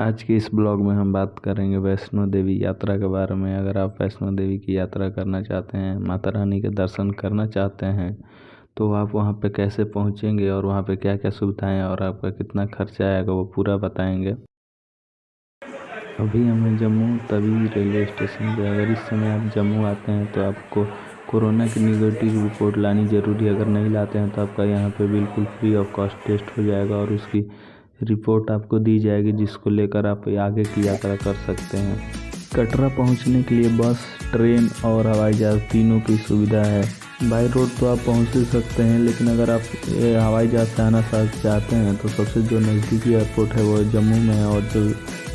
आज के इस ब्लॉग में हम बात करेंगे वैष्णो देवी यात्रा के बारे में। अगर आप वैष्णो देवी की यात्रा करना चाहते हैं, माता रानी के दर्शन करना चाहते हैं, तो आप वहां पे कैसे पहुंचेंगे और वहां पे क्या क्या सुविधाएं और आपका कितना खर्चा आएगा वो पूरा बताएंगे। अभी हमें जम्मू तवी रेलवे स्टेशन पे, अगर इस समय आप जम्मू आते हैं तो आपको कोरोना की निगेटिव रिपोर्ट लानी ज़रूरी है। अगर नहीं लाते हैं तो आपका यहाँ पे बिल्कुल फ्री ऑफ कॉस्ट टेस्ट हो जाएगा और उसकी रिपोर्ट आपको दी जाएगी, जिसको लेकर आप आगे की यात्रा कर सकते हैं। कटरा पहुंचने के लिए बस, ट्रेन और हवाई जहाज़ तीनों की सुविधा है। बाई रोड तो आप पहुंच ही सकते हैं, लेकिन अगर आप हवाई जहाज़ से आना चाहते हैं तो सबसे जो नज़दीकी एयरपोर्ट है वो जम्मू में है और जो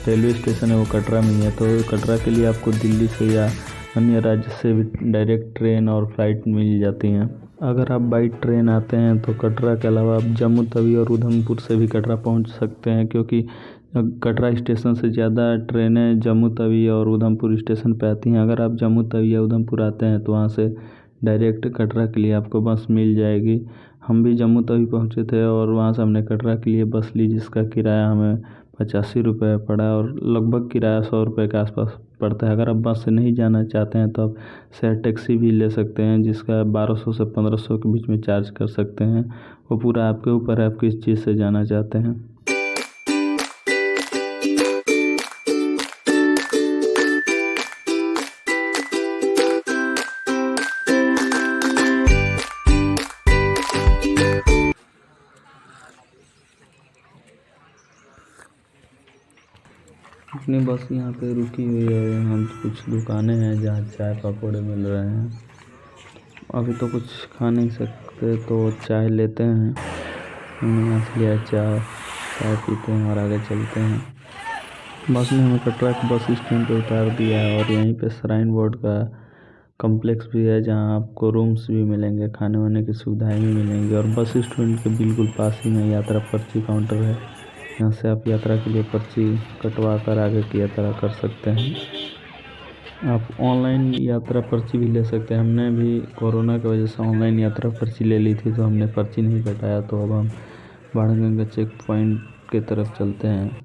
रेलवे स्टेशन है वो कटरा में ही है। तो कटरा के लिए आपको दिल्ली से या अन्य राज्य से भी डायरेक्ट ट्रेन और फ्लाइट मिल जाती हैं। अगर आप बाई ट्रेन आते हैं तो कटरा के अलावा आप जम्मू तवी और उधमपुर से भी कटरा पहुंच सकते हैं, क्योंकि कटरा स्टेशन से ज़्यादा ट्रेनें जम्मू तवी और उधमपुर स्टेशन पे आती हैं। अगर आप जम्मू तवी या उधमपुर आते हैं तो वहाँ से डायरेक्ट कटरा के लिए आपको बस मिल जाएगी। हम भी जम्मू तवी पहुँचे थे और वहाँ से हमने कटरा के लिए बस ली, जिसका किराया हमें 85 रुपये पड़ा और लगभग किराया 100 रुपये के आसपास पड़ता है। अगर आप बस से नहीं जाना चाहते हैं तो आप शेयर टैक्सी भी ले सकते हैं, जिसका 1200 से 1500 के बीच में चार्ज कर सकते हैं। वो पूरा आपके ऊपर है, आप किस चीज़ से जाना चाहते हैं। अपनी बस यहाँ पे रुकी हुई है। यहाँ कुछ दुकानें हैं जहाँ चाय पकौड़े मिल रहे हैं। अभी तो कुछ खा नहीं सकते तो चाय लेते हैं। हमने यहाँ से लिया चाय पीते हैं और आगे चलते हैं। बस ने हमें कटरा के बस स्टैंड पे उतार दिया है और यहीं पे श्राइन बोर्ड का कॉम्प्लेक्स भी है, जहाँ आपको रूम्स भी मिलेंगे, खाने वाने की सुविधाएं भी मिलेंगी। और बस स्टैंड के बिल्कुल पास ही में यात्रा पर्ची काउंटर है। यहाँ से आप यात्रा के लिए पर्ची कटवा कर आगे की यात्रा कर सकते हैं। आप ऑनलाइन यात्रा पर्ची भी ले सकते हैं। हमने भी कोरोना की वजह से ऑनलाइन यात्रा पर्ची ले ली थी, तो हमने पर्ची नहीं कटाया। तो अब हम बाणगंगा चेक पॉइंट की तरफ चलते हैं।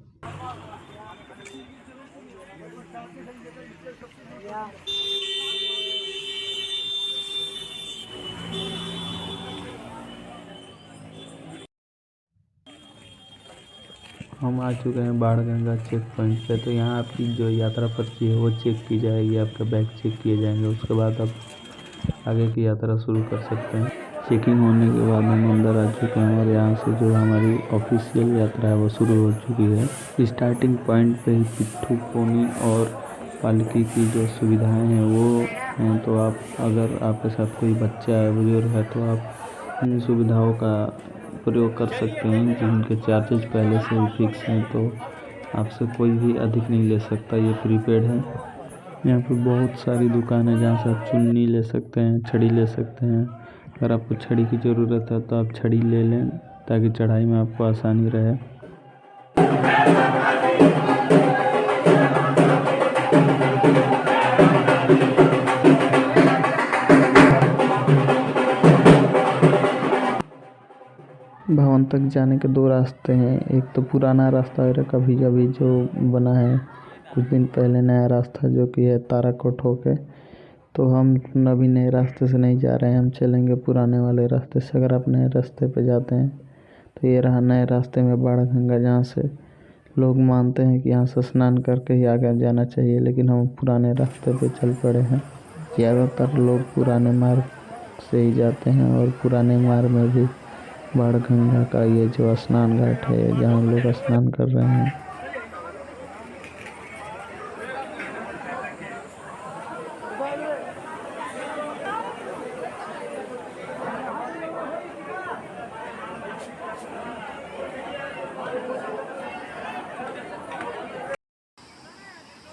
हम आ चुके हैं बाणगंगा चेक पॉइंट पे। तो यहाँ आपकी जो यात्रा पर्ची है वो चेक की जाएगी, आपका बैग चेक किए जाएंगे। उसके बाद आप आगे की यात्रा शुरू कर सकते हैं। चेकिंग होने के बाद हम अंदर आ चुके हैं और यहाँ से जो हमारी ऑफिशियल यात्रा है वो शुरू हो चुकी है। स्टार्टिंग पॉइंट पे ही पिट्ठू, पोनी और पालकी की जो सुविधाएँ हैं वो हैं। तो आप, अगर आपके साथ कोई बच्चा है, बुजुर्ग है, तो आप इन सुविधाओं का प्रयोग कर सकते हैं, जिनके चार्जेज पहले से ही फिक्स हैं। तो आपसे कोई भी अधिक नहीं ले सकता, ये प्रीपेड है। यहाँ पे बहुत सारी दुकान है जहाँ से आप चुन्नी ले सकते हैं, छड़ी ले सकते हैं। अगर आपको छड़ी की ज़रूरत है तो आप छड़ी ले लें, ताकि चढ़ाई में आपको आसानी रहे। भवन तक जाने के दो रास्ते हैं। एक तो पुराना रास्ता और एक अभी अभी जो बना है कुछ दिन पहले नया रास्ता, जो कि है ताराकोट होके। तो हम अभी नए रास्ते से नहीं जा रहे हैं, हम चलेंगे पुराने वाले रास्ते से। अगर आप नए रास्ते पे जाते हैं तो ये रहा नए रास्ते में बाणगंगा, जहाँ से लोग मानते हैं कि यहाँ से स्नान करके ही आगे जाना चाहिए, लेकिन हम पुराने रास्ते पे चल पड़े हैं। ज़्यादातर लोग पुराने मार्ग से ही जाते हैं और पुराने मार्ग में भी बाणगंगा का ये जो स्नान घाट है, जहाँ लोग स्नान कर रहे हैं।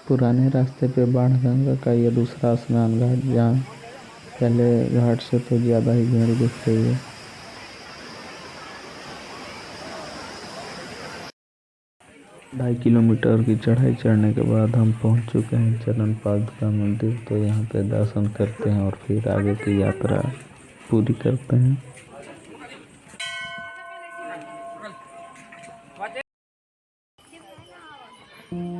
पुराने रास्ते पे बाणगंगा का ये दूसरा स्नान घाट, जहाँ पहले घाट से तो ज़्यादा ही भीड़ दिख रही है। 2.5 किलोमीटर की चढ़ाई चढ़ने के बाद हम पहुंच चुके हैं चरण पादुका मंदिर। तो यहाँ पे दर्शन करते हैं और फिर आगे की यात्रा पूरी करते हैं। यात्रा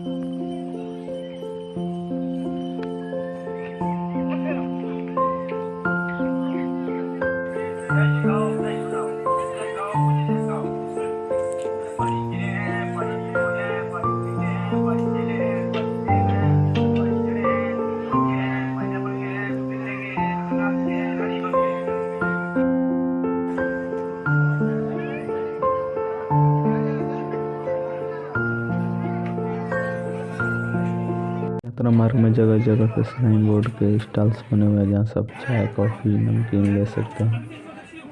मार्ग में जगह जगह पे साइन बोर्ड के स्टॉल्स बने हुए हैं जहाँ सब चाय कॉफ़ी नमकीन ले सकते हैं।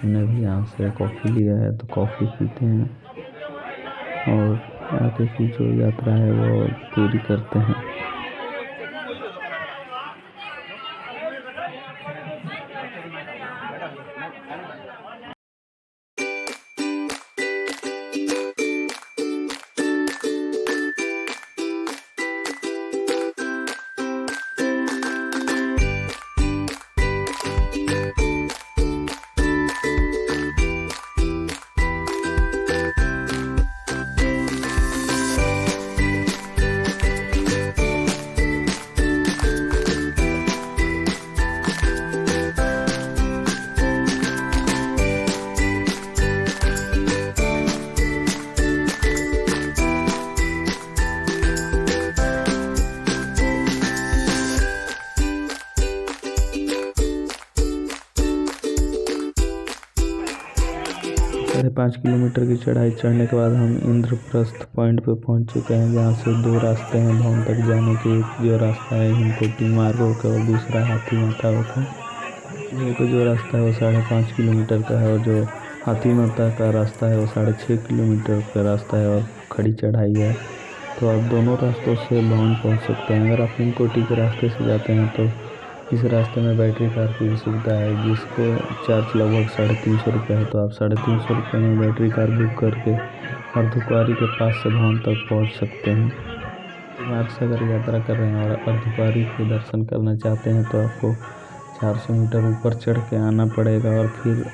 हमने भी यहाँ से कॉफ़ी लिया है तो कॉफ़ी पीते हैं और आगे की जो यात्रा है वो पूरी करते हैं। साढ़े 5 किलोमीटर की चढ़ाई चढ़ने के बाद हम इंद्रप्रस्थ पॉइंट पे पहुंच चुके हैं, जहां से 2 रास्ते हैं भवन तक जाने के। एक जो रास्ता है हिमकोटी मार्ग होकर और दूसरा हाथी माता होकर। ये तो जो रास्ता है वो 5.5 किलोमीटर का है और जो हाथी माता का रास्ता है वो 6.5 किलोमीटर का रास्ता है और खड़ी चढ़ाई है। तो आप दोनों रास्तों से भवन पहुँच सकते हैं। अगर आप हिमकोटी के रास्ते से जाते हैं तो इस रास्ते में बैटरी कार की भी सुविधा है, जिसको चार्ज लगभग 350 रुपये है। तो आप 350 रुपये में बैटरी कार बुक करके अर्धकुंवारी के पास से भवन तक पहुंच सकते हैं। मार्ग से अगर यात्रा कर रहे हैं और अर्धकुंवारी के दर्शन करना चाहते हैं तो आपको 400 मीटर ऊपर चढ़ के आना पड़ेगा और फिर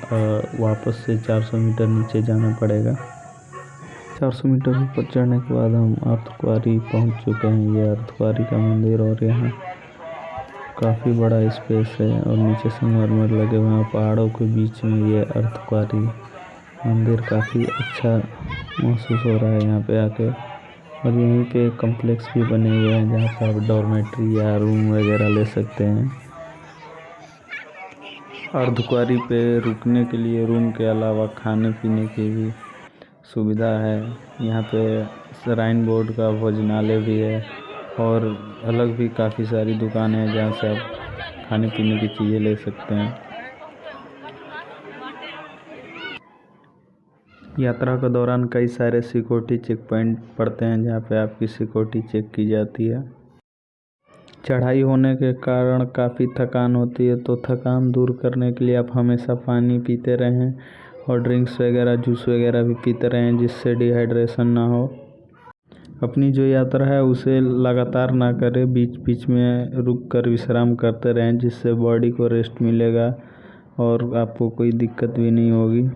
वापस से 400 मीटर नीचे जाना पड़ेगा। 400 मीटर ऊपर चढ़ने के बाद हम अर्धकुंवारी पहुँच चुके हैं। ये अर्धकुंवारी का मंदिर और यहाँ काफ़ी बड़ा स्पेस है और नीचे संगमरमर लगे हुए हैं। पहाड़ों के बीच में ये अर्धकुंवारी मंदिर काफ़ी अच्छा महसूस हो रहा है यहाँ पे आके। और यहीं पे कॉम्प्लेक्स भी बने हुए हैं जहाँ पे आप डॉर्मेट्री या रूम वगैरह ले सकते हैं। अर्धकुंवारी पे रुकने के लिए रूम के अलावा खाने पीने की भी सुविधा है। यहाँ पे श्राइन बोर्ड का भोजनालय भी है और अलग भी काफ़ी सारी दुकानें हैं जहाँ से आप खाने पीने की चीज़ें ले सकते हैं। यात्रा के दौरान कई सारे सिक्योरिटी चेक पॉइंट पड़ते हैं जहाँ पे आपकी सिक्योरिटी चेक की जाती है। चढ़ाई होने के कारण काफ़ी थकान होती है, तो थकान दूर करने के लिए आप हमेशा पानी पीते रहें और ड्रिंक्स वगैरह जूस वगैरह भी पीते रहें, जिससे डिहाइड्रेशन ना हो। अपनी जो यात्रा है उसे लगातार ना करें, बीच बीच में रुक कर विश्राम करते रहें, जिससे बॉडी को रेस्ट मिलेगा और आपको कोई दिक्कत भी नहीं होगी।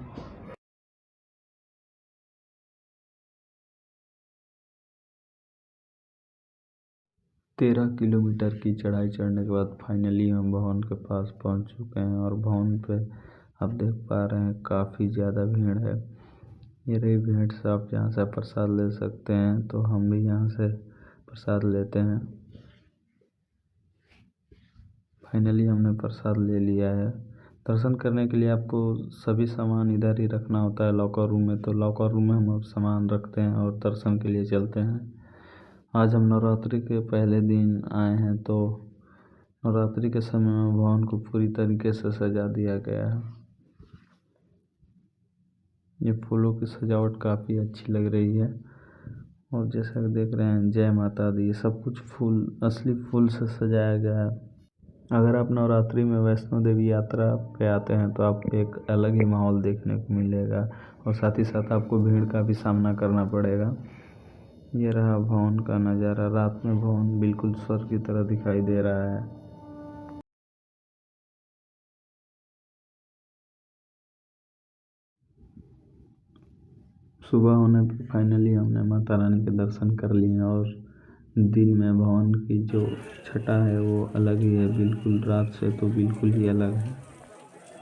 तेरह किलोमीटर की चढ़ाई चढ़ने के बाद फाइनली हम भवन के पास पहुंच चुके हैं और भवन पे आप देख पा रहे हैं काफ़ी ज़्यादा भीड़ है। ये रही भीड़ से आप यहाँ से प्रसाद ले सकते हैं, तो हम भी यहाँ से प्रसाद लेते हैं। फाइनली हमने प्रसाद ले लिया है। दर्शन करने के लिए आपको सभी सामान इधर ही रखना होता है लॉकर रूम में, तो लॉकर रूम में हम अब सामान रखते हैं और दर्शन के लिए चलते हैं। आज हम नवरात्रि के पहले दिन आए हैं, तो नवरात्रि के समय में भवन को पूरी तरीके से सजा दिया गया है। ये फूलों की सजावट काफ़ी अच्छी लग रही है और जैसा कि देख रहे हैं जय माता दी, सब कुछ फूल असली फूल से सजाया गया है। अगर आप नवरात्रि में वैष्णो देवी यात्रा पे आते हैं तो आपको एक अलग ही माहौल देखने को मिलेगा और साथ ही साथ आपको भीड़ का भी सामना करना पड़ेगा। ये रहा भवन का नज़ारा। रात में भवन बिल्कुल स्वर्ग की तरह दिखाई दे रहा है। सुबह होने पर फाइनली हमने माता रानी के दर्शन कर लिए और दिन में भवन की जो छटा है वो अलग ही है, बिल्कुल रात से तो बिल्कुल ही अलग है।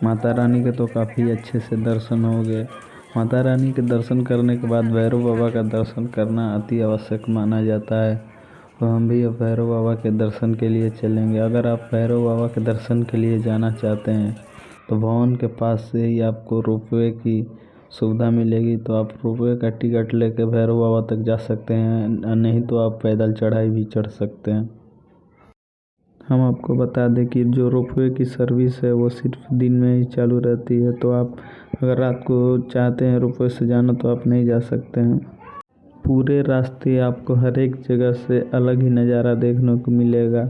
माता रानी के तो काफ़ी अच्छे से दर्शन हो गए। माता रानी के दर्शन करने के बाद भैरव बाबा का दर्शन करना अति आवश्यक माना जाता है। तो हम भी अब भैरव बाबा के दर्शन के लिए चलेंगे। अगर आप भैरव बाबा के दर्शन के लिए जाना चाहते हैं तो भवन के पास से ही आपको रोपवे की सुविधा मिलेगी, तो आप रोपवे का टिकट लेके भैरव बाबा तक जा सकते हैं, नहीं तो आप पैदल चढ़ाई भी चढ़ सकते हैं। हम आपको बता दें कि जो रोपवे की सर्विस है वो सिर्फ दिन में ही चालू रहती है, तो आप अगर रात को चाहते हैं रोपवे से जाना तो आप नहीं जा सकते हैं। पूरे रास्ते आपको हर एक जगह से अलग ही नज़ारा देखने को मिलेगा।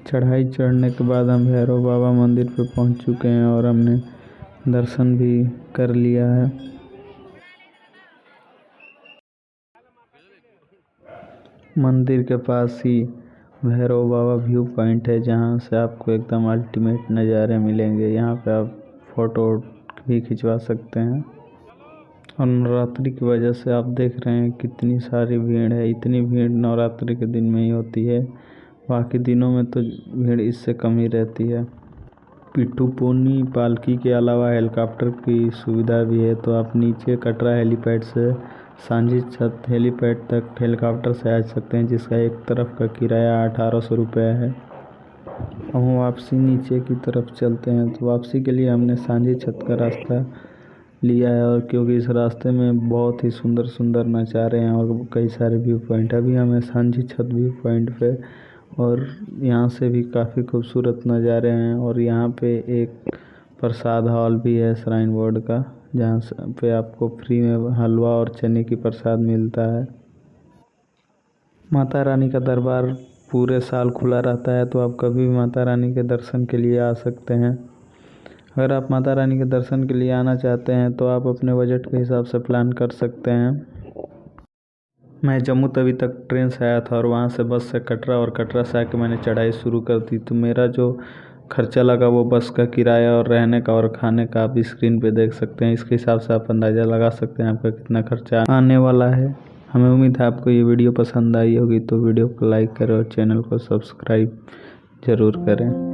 चढ़ाई चढ़ने के बाद हम भैरव बाबा मंदिर पे पहुंच चुके हैं और हमने दर्शन भी कर लिया है। मंदिर के पास ही भैरव बाबा व्यू पॉइंट है, जहां से आपको एकदम अल्टीमेट नज़ारे मिलेंगे। यहाँ पे आप फ़ोटो भी खिंचवा सकते हैं। और नवरात्रि की वजह से आप देख रहे हैं कितनी सारी भीड़ है। इतनी भीड़ नवरात्रि के दिन में ही होती है, बाकी दिनों में तो भीड़ इससे कम ही रहती है। पिट्ठू पोनी पालकी के अलावा हेलीकॉप्टर की सुविधा भी है, तो आप नीचे कटरा हेलीपैड से सांझी छत हेलीपैड तक हेलीकॉप्टर से आ सकते हैं, जिसका एक तरफ का किराया 1800 रुपये है। हम वापसी नीचे की तरफ चलते हैं, तो वापसी के लिए हमने सांझी छत का रास्ता लिया है, और क्योंकि इस रास्ते में बहुत ही सुंदर सुंदर नज़ारे हैं और कई सारे व्यू पॉइंट। अभी हमें सांझी छत व्यू पॉइंट पे, और यहाँ से भी काफ़ी खूबसूरत नज़ारे हैं। और यहाँ पे एक प्रसाद हॉल भी है श्राइन बोर्ड का, जहाँ पे आपको फ्री में हलवा और चने की प्रसाद मिलता है। माता रानी का दरबार पूरे साल खुला रहता है, तो आप कभी भी माता रानी के दर्शन के लिए आ सकते हैं। अगर आप माता रानी के दर्शन के लिए आना चाहते हैं तो आप अपने बजट के हिसाब से प्लान कर सकते हैं। मैं जम्मू तवी तक ट्रेन से आया था और वहाँ से बस से कटरा, और कटरा से आके मैंने चढ़ाई शुरू कर दी। तो मेरा जो खर्चा लगा वो बस का किराया और रहने का और खाने का आप स्क्रीन पे देख सकते हैं। इसके हिसाब से आप अंदाज़ा लगा सकते हैं आपका कितना खर्चा आने वाला है। हमें उम्मीद है आपको ये वीडियो पसंद आई होगी, तो वीडियो को लाइक करें और चैनल को सब्सक्राइब ज़रूर करें।